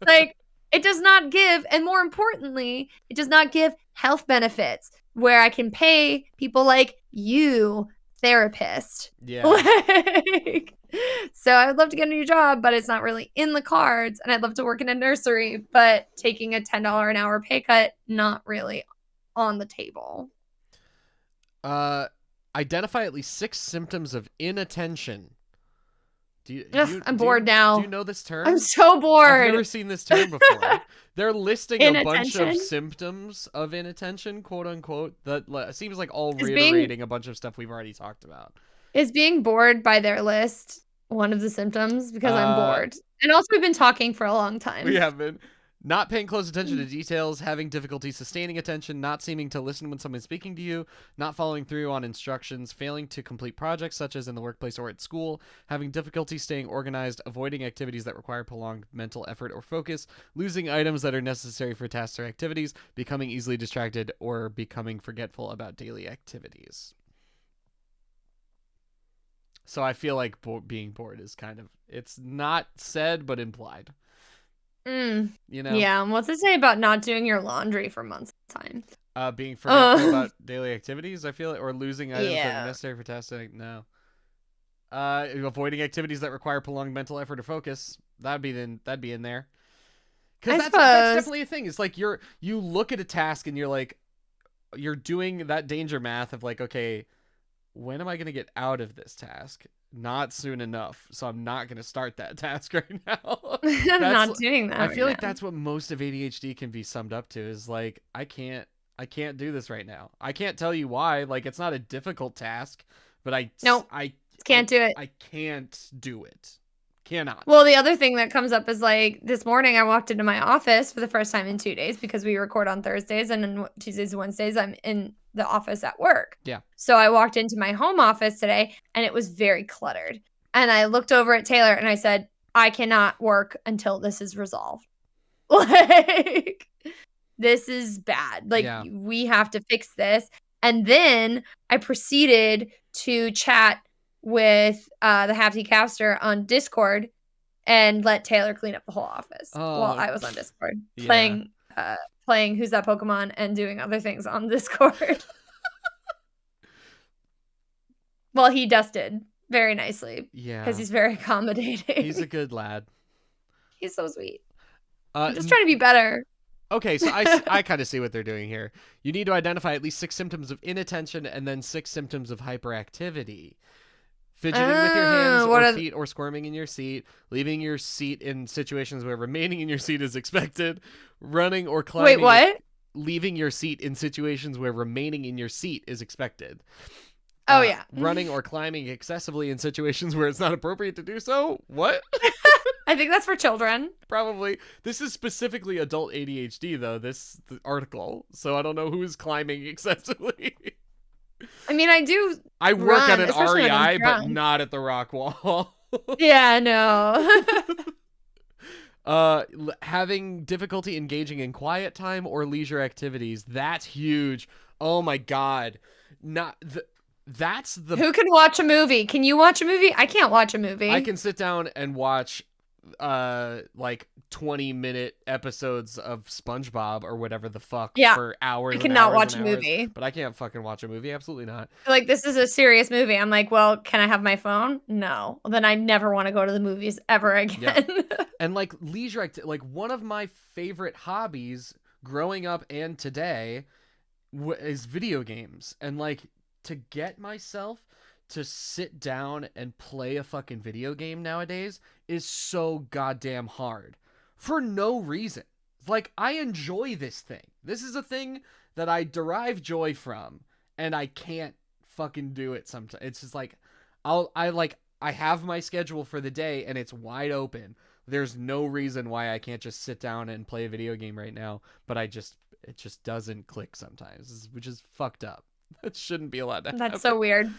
Like, it does not give, and more importantly, it does not give health benefits where I can pay people like you, therapist. Yeah. Like, so I would love to get a new job, but it's not really in the cards. And I'd love to work in a nursery, but taking a $10 an hour pay cut, not really on the table. Identify at least 6 symptoms of inattention. I'm bored now. Do you know this term? I'm so bored. I've never seen this term before. They're listing a bunch of symptoms of inattention, quote unquote. That seems like all reiterating a bunch of stuff we've already talked about. Is being bored by their list one of the symptoms? Because I'm bored. And also, we've been talking for a long time. We have been. Not paying close attention to details, having difficulty sustaining attention, not seeming to listen when someone's speaking to you, not following through on instructions, failing to complete projects such as in the workplace or at school, having difficulty staying organized, avoiding activities that require prolonged mental effort or focus, losing items that are necessary for tasks or activities, becoming easily distracted, or becoming forgetful about daily activities. So I feel like being bored is kind of, it's not said but implied. You know? Yeah. What's it say about not doing your laundry for months at a time? Being forgetful about daily activities, I feel, or losing items that are necessary for testing. No. Avoiding activities that require prolonged mental effort or focus. That'd be in there. Because that's definitely a thing. It's like you look at a task and you're like, you're doing that danger math of like, okay, when am I going to get out of this task? Not soon enough, so I'm not going to start that task right now. I'm not doing that. I feel like that's what most of ADHD can be summed up to, is like, I can't do this right now. I can't tell you why. Like, it's not a difficult task, but I can't do it. I can't do it. Cannot. Well, the other thing that comes up is, like, this morning I walked into my office for the first time in 2 days because we record on Thursdays, and on Tuesdays and Wednesdays I'm in the office at work. Yeah. So I walked into my home office today and it was very cluttered. And I looked over at Taylor and I said, I cannot work until this is resolved. Like, this is bad. Like, we have to fix this. And then I proceeded to chat with the Halfty Caster on Discord and let Taylor clean up the whole office while I was on Discord playing Who's That Pokemon and doing other things on Discord. Well, he dusted very nicely. Yeah. Because he's very accommodating. He's a good lad. He's so sweet. I'm just trying to be better. Okay, so I kind of see what they're doing here. You need to identify at least 6 symptoms of inattention and then 6 symptoms of hyperactivity. Fidgeting with your hands or feet or squirming in your seat, leaving your seat in situations where remaining in your seat is expected, running or climbing. Wait, what? Leaving your seat in situations where remaining in your seat is expected. Oh, yeah. Running or climbing excessively in situations where it's not appropriate to do so. What? I think that's for children. Probably. This is specifically adult ADHD, though, the article. So I don't know who's climbing excessively. I mean, I work at an REI, but not at the rock wall. Yeah, no. Having difficulty engaging in quiet time or leisure activities. That's huge. Oh my God. That's the... Who can watch a movie? Can you watch a movie? I can't watch a movie. I can sit down and watch like 20-minute episodes of SpongeBob or whatever the fuck for hours. I cannot watch a movie. But I can't fucking watch a movie. Absolutely not. Like, this is a serious movie. I'm like, well, can I have my phone? No. Well, then I never want to go to the movies ever again. Yeah. And like leisure like one of my favorite hobbies growing up and today is video games. And like to get myself to sit down and play a fucking video game nowadays is so goddamn hard for no reason. Like, I enjoy this thing. This is a thing that I derive joy from, and I can't fucking do it sometimes. It's just like I have my schedule for the day and it's wide open. There's no reason why I can't just sit down and play a video game right now, but it just doesn't click sometimes, which is fucked up. That shouldn't be allowed to happen. That's so weird.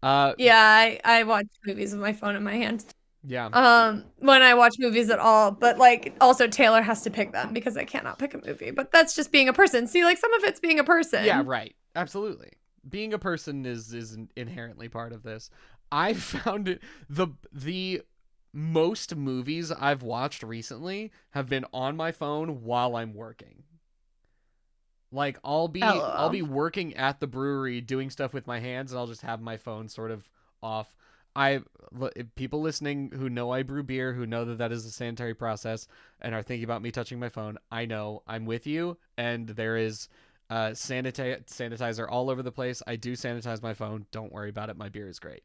Yeah, I watch movies with my phone in my hand. Yeah. When I watch movies at all, but like also Taylor has to pick them because I cannot pick a movie. But that's just being a person. See, like some of it's being a person. Yeah, right. Absolutely. Being a person is inherently part of this. I found it the most movies I've watched recently have been on my phone while I'm working. Like I'll be working at the brewery doing stuff with my hands and I'll just have my phone sort of off. People listening who know I brew beer, who know that is a sanitary process and are thinking about me touching my phone, I know I'm with you, and there is sanitizer all over the place. I do sanitize my phone. Don't worry about it. My beer is great.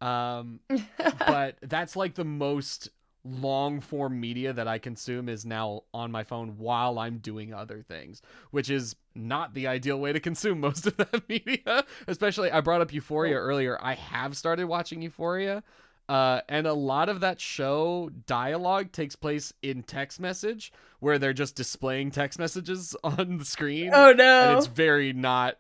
But that's like the most long form media that I consume is now on my phone while I'm doing other things, which is not the ideal way to consume most of that media. Especially, I brought up Euphoria earlier. I have started watching Euphoria, and a lot of that show dialogue takes place in text message, where they're just displaying text messages on the screen. Oh no. And it's very not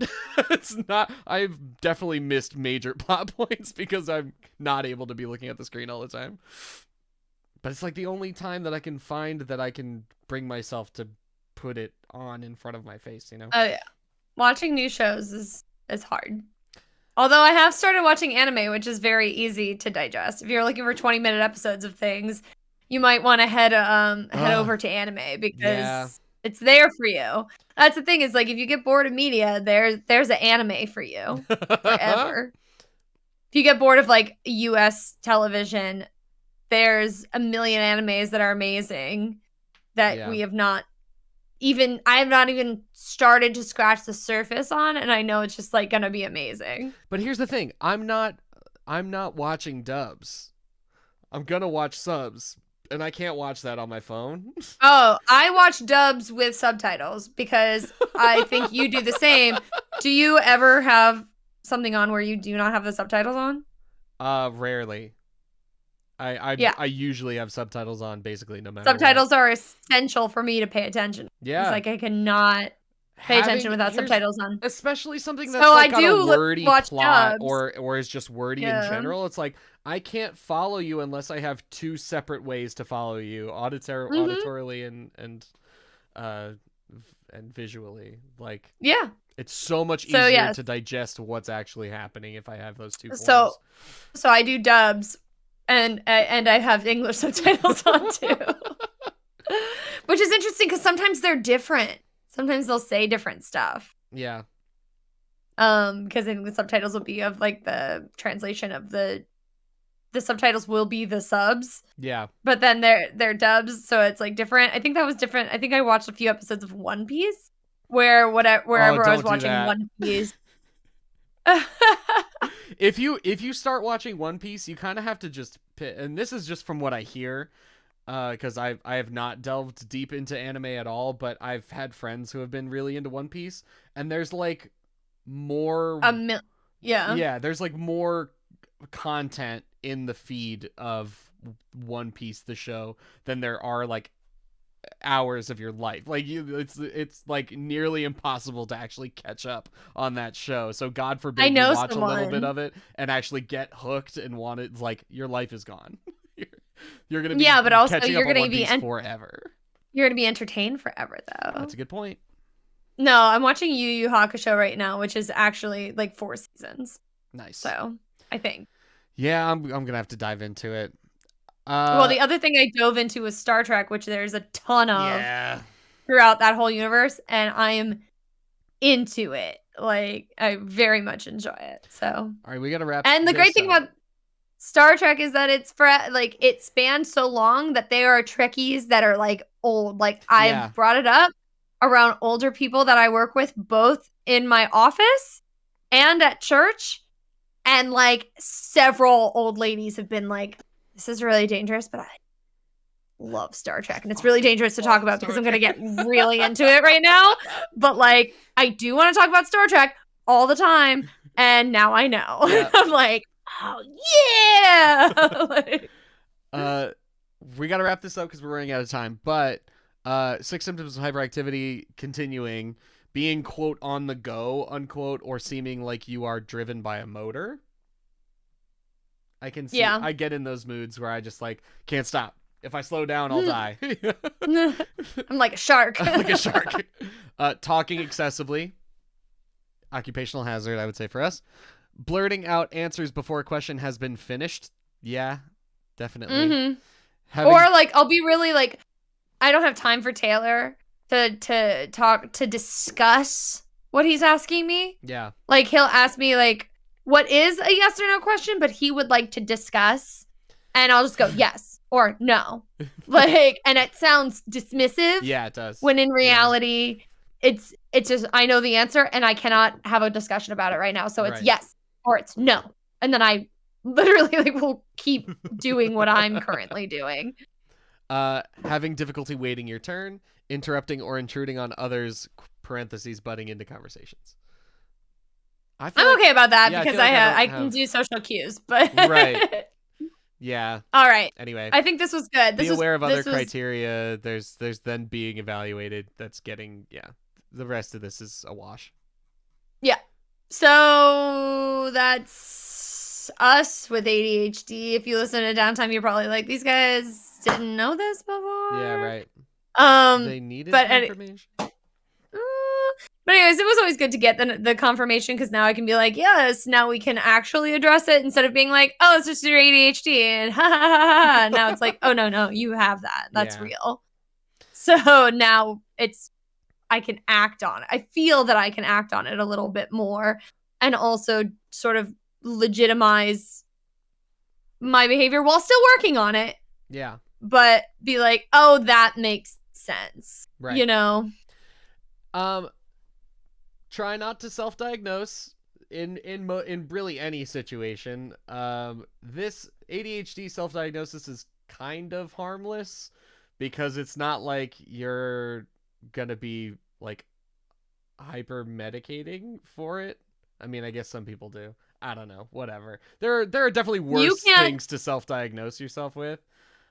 it's not I've definitely missed major plot points because I'm not able to be looking at the screen all the time. But it's like the only time that I can find that I can bring myself to put it on in front of my face, you know? Oh yeah. Watching new shows is hard. Although I have started watching anime, which is very easy to digest. If you're looking for 20-minute episodes of things, you might want to head over to anime because it's there for you. That's the thing, is like if you get bored of media, there's an anime for you forever. If you get bored of like US television, there's a million animes that are amazing that I have not even started to scratch the surface on, and I know it's just like gonna be amazing. But here's the thing, I'm not watching dubs. I'm gonna watch subs, and I can't watch that on my phone. Oh, I watch dubs with subtitles because I think you do the same. Do you ever have something on where you do not have the subtitles on? Rarely. I usually have subtitles on basically no matter Subtitles are essential for me to pay attention. Yeah. It's like I cannot pay attention without subtitles on. Especially something that's like got a wordy plot dubs. or is just wordy in general. It's like I can't follow you unless I have two separate ways to follow you, auditorily and visually. Like it's so much easier to digest what's actually happening if I have those two forms. So I do dubs. And I have English subtitles on too, which is interesting because sometimes they're different. Sometimes they'll say different stuff. Yeah. Because I think the subtitles will be of like the translation of the subtitles will be the subs. Yeah. But then they're dubs, so it's like different. I think that was different. I think I watched a few episodes of One Piece wherever I was watching One Piece. If you start watching One Piece, you kind of have to just and this is just from what I hear, because I have not delved deep into anime at all, but I've had friends who have been really into One Piece, and there's like more there's like more content in the feed of One Piece the show than there are like hours of your life. Like it's like nearly impossible to actually catch up on that show. So God forbid you watch a little bit of it and actually get hooked and want it. Like your life is gone. You're gonna be but also catching you're up gonna on be One Piece forever. You're gonna be entertained forever though. That's a good point. No, I'm watching Yu Yu Hakusho right now, which is actually like 4 seasons. Nice. So I think. Yeah, I'm gonna have to dive into it. Well, the other thing I dove into was Star Trek, which there's a ton of throughout that whole universe, and I am into it. Like, I very much enjoy it. So, all right, we gotta wrap. And the great thing about Star Trek is that it's like it spans so long that there are Trekkies that are like old. Like I've brought it up around older people that I work with, both in my office and at church. And like several old ladies have been like, this is really dangerous, but I love Star Trek. And it's really dangerous to talk about because I'm going to get really into it right now. But like, I do want to talk about Star Trek all the time. And now I know. Yeah. I'm like, oh, yeah. Like, we got to wrap this up because we're running out of time. But 6 symptoms of hyperactivity continuing, being, quote, on the go, unquote, or seeming like you are driven by a motor. I can see, yeah. I get in those moods where I just like can't stop. If I slow down, I'll die. I'm like a shark. Like a shark. Talking excessively. Occupational hazard, I would say, for us. Blurting out answers before a question has been finished. Yeah, definitely. Mm-hmm. Or like, I'll be really like, I don't have time for Taylor to discuss what he's asking me. Yeah. Like, he'll ask me like, what is a yes or no question, but he would like to discuss, and I'll just go yes or no. Like, and it sounds dismissive. Yeah, it does. When in reality, it's just, I know the answer and I cannot have a discussion about it right now. So it's yes or it's no. And then I literally like will keep doing what I'm currently doing. Having difficulty waiting your turn, interrupting or intruding on others, parentheses, butting into conversations. I'm okay about that because I can do social cues, but right. Yeah. All right. Anyway, I think this was good. Be aware of other criteria. There's then being evaluated. That's getting The rest of this is a wash. Yeah. So that's us with ADHD. If you listen to Downtime, you're probably like, these guys didn't know this before. Yeah, right. They needed information. But anyways, it was always good to get the confirmation because now I can be like, yes, now we can actually address it instead of being like, oh, it's just your ADHD and ha ha ha ha. Now it's like, oh, no, you have that. That's real. So now I can act on it. I feel that I can act on it a little bit more and also sort of legitimize my behavior while still working on it. Yeah. But be like, oh, that makes sense. Right. You know? Try not to self-diagnose in really any situation. This ADHD self-diagnosis is kind of harmless because it's not like you're gonna be like hyper medicating for it. I mean, I guess some people do. I don't know. Whatever. There are definitely worse things to self-diagnose yourself with.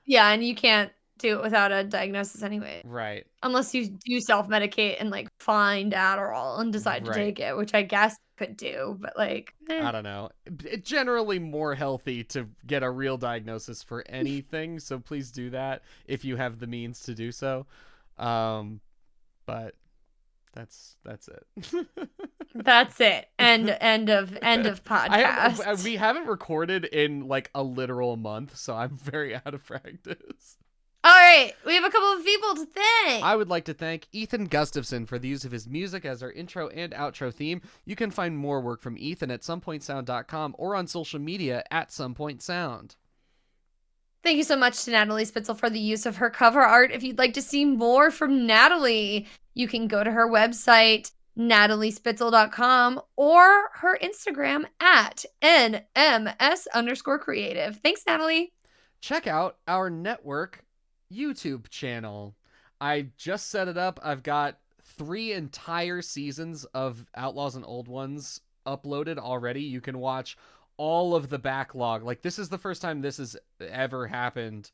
Yeah, and you can't do it without a diagnosis anyway. Right. Unless you do self-medicate and like find Adderall and decide to take it, which I guess could do, but like I don't know. It's generally more healthy to get a real diagnosis for anything, so please do that if you have the means to do so. But that's it. That's it. End of podcast. We haven't recorded in like a literal month, so I'm very out of practice. All right, we have a couple of people to thank. I would like to thank Ethan Gustafson for the use of his music as our intro and outro theme. You can find more work from Ethan at somepointsound.com or on social media at somepointsound. Thank you so much to Natalie Spitzel for the use of her cover art. If you'd like to see more from Natalie, you can go to her website, nataliespitzel.com, or her Instagram at nms_creative. Thanks, Natalie. Check out our network YouTube channel. I just set it up. I've got 3 entire seasons of Outlaws and Old Ones uploaded already. You can watch all of the backlog. Like, this is the first time this has ever happened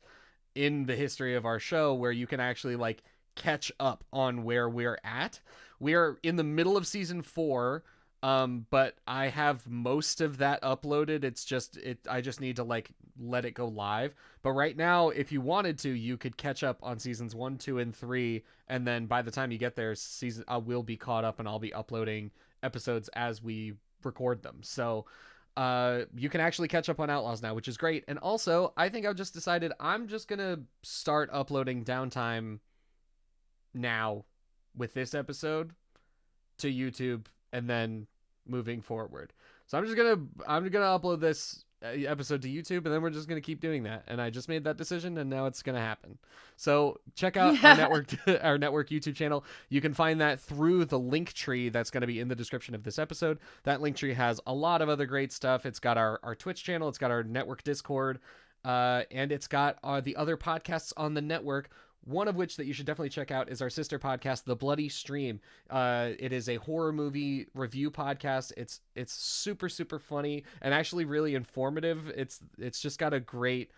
in the history of our show where you can actually like catch up on where we're at. We're in the middle of season 4. But I have most of that uploaded. It's just I just need to like let it go live. But right now, if you wanted to, you could catch up on seasons 1, 2, and 3, and then by the time you get there, I will be caught up and I'll be uploading episodes as we record them. So you can actually catch up on Outlaws now, which is great. And also, I think I've just decided I'm just gonna start uploading Downtime now with this episode to YouTube and then moving forward. So I'm gonna upload this episode to YouTube, and then we're just going to keep doing that. And I just made that decision, and now it's going to happen. So check out our network our network YouTube channel. You can find that through the link tree that's going to be in the description of this episode. That link tree has a lot of other great stuff. It's got our Twitch channel, it's got our network Discord, and it's got the other podcasts on the network. One of which that you should definitely check out is our sister podcast, The Bloody Stream. It is a horror movie review podcast. It's super, super funny and actually really informative. It's just got a great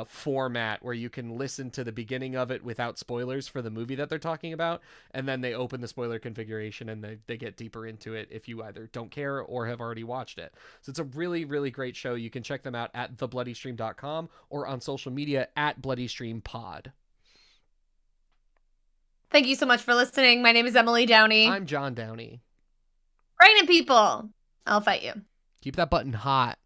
format where you can listen to the beginning of it without spoilers for the movie that they're talking about, and then they open the spoiler configuration and they get deeper into it if you either don't care or have already watched it. So it's a really, really great show. You can check them out at thebloodystream.com or on social media at bloodystreampod. Thank you so much for listening. My name is Emily Downey. I'm John Downey. Pregnant people, I'll fight you. Keep that button hot.